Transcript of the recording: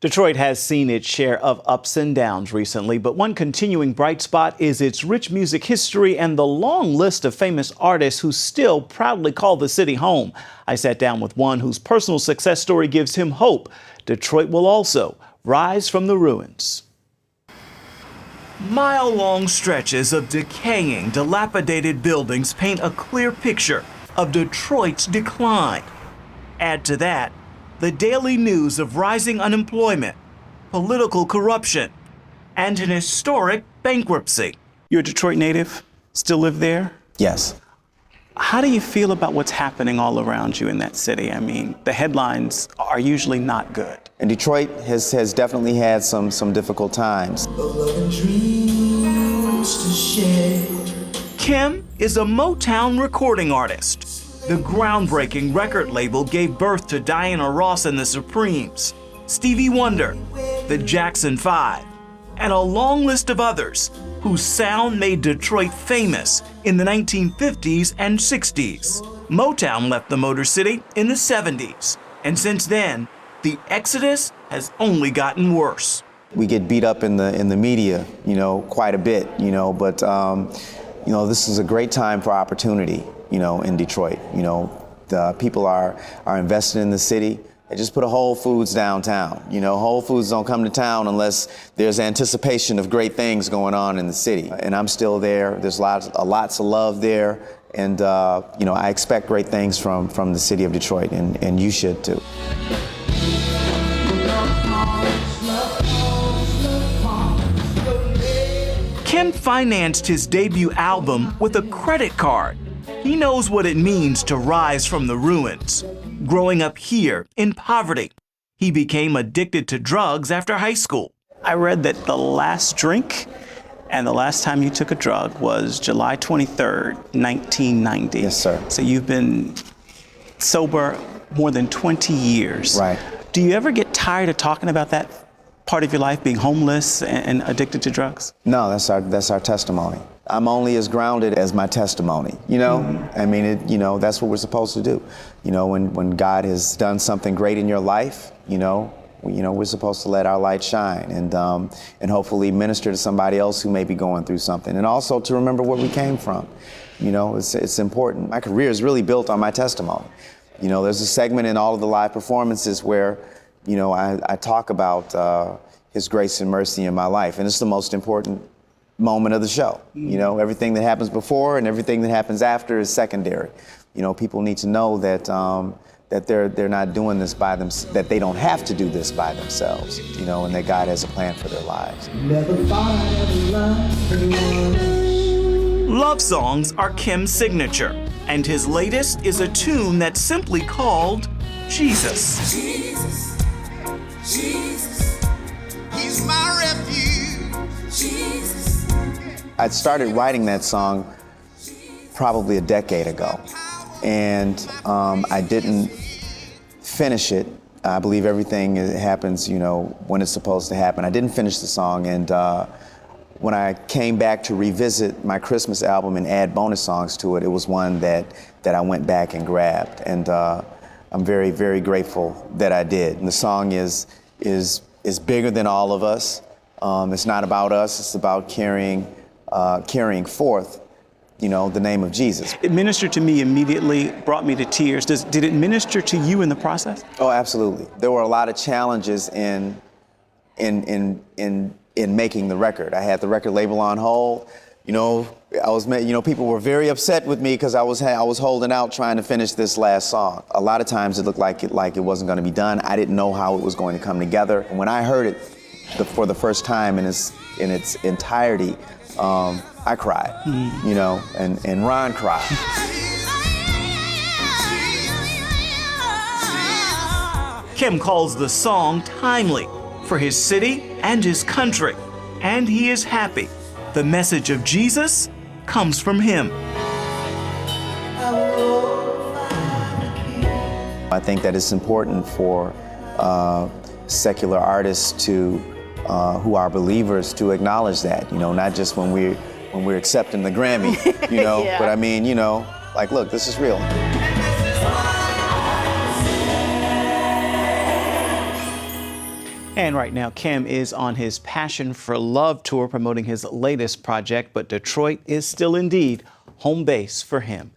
Detroit has seen its share of ups and downs recently, but one continuing bright spot is its rich music history and the long list of famous artists who still proudly call the city home. I sat down with one whose personal success story gives him hope. Detroit will also rise from the ruins. Mile-long stretches of decaying, dilapidated buildings paint a clear picture of Detroit's decline. Add to that the daily news of rising unemployment, political corruption, and an historic bankruptcy. You're a Detroit native? Still live there? Yes. How do you feel about what's happening all around you in that city? I mean, the headlines are usually not good. And Detroit has definitely had some difficult times. KEM is a Motown recording artist. The groundbreaking record label gave birth to Diana Ross and the Supremes, Stevie Wonder, the Jackson 5, and a long list of others whose sound made Detroit famous in the 1950s and 60s. Motown left the Motor City in the 70s, and since then, the exodus has only gotten worse. We get beat up in the media, quite a bit, but this is a great time for opportunity, in Detroit. The people are invested in the city. They just put a Whole Foods downtown. Whole Foods don't come to town unless there's anticipation of great things going on in the city. And I'm still there. There's lots of love there. And, I expect great things from the city of Detroit, and you should too. KEM financed his debut album with a credit card. He knows what it means to rise from the ruins. Growing up here in poverty, he became addicted to drugs after high school. I read that the last drink and the last time you took a drug was July 23rd, 1990. Yes, sir. So you've been sober more than 20 years. Right. Do you ever get tired of talking about that part of your life, being homeless and addicted to drugs? No, that's our testimony. I'm only as grounded as my testimony, I mean, that's what we're supposed to do. When God has done something great in your life, we're supposed to let our light shine and hopefully minister to somebody else who may be going through something, and also to remember where we came from. It's important. My career is really built on my testimony. There's a segment in all of the live performances where, I talk about His grace and mercy in my life, and it's the most important moment of the show. Everything that happens before and everything that happens after is secondary. People need to know that that they're not doing this by themselves, that they don't have to do this by themselves, and that God has a plan for their lives. Love songs are KEM's signature, and his latest is a tune that's simply called Jesus. Jesus, Jesus, He's my refuge. Jesus. I started writing that song probably a decade ago, and I didn't finish it. I believe everything happens, when it's supposed to happen. I didn't finish the song, and when I came back to revisit my Christmas album and add bonus songs to it, it was one that I went back and grabbed, and I'm very, very grateful that I did. And the song is bigger than all of us. It's not about us. It's about carrying forth, the name of Jesus. It ministered to me immediately, brought me to tears. Did it minister to you in the process? Oh, absolutely. There were a lot of challenges in making the record. I had the record label on hold. People were very upset with me because I was holding out trying to finish this last song. A lot of times it looked like it wasn't going to be done. I didn't know how it was going to come together. And when I heard it for the first time in its entirety, I cried, and Ron cried. KEM calls the song timely for his city and his country, and he is happy the message of Jesus comes from him. I think that it's important for secular artists who are believers to acknowledge that, not just when we're accepting the Grammy, yeah. But I mean, look, this is real. And right now, KEM is on his Passion for Love tour promoting his latest project, but Detroit is still indeed home base for him.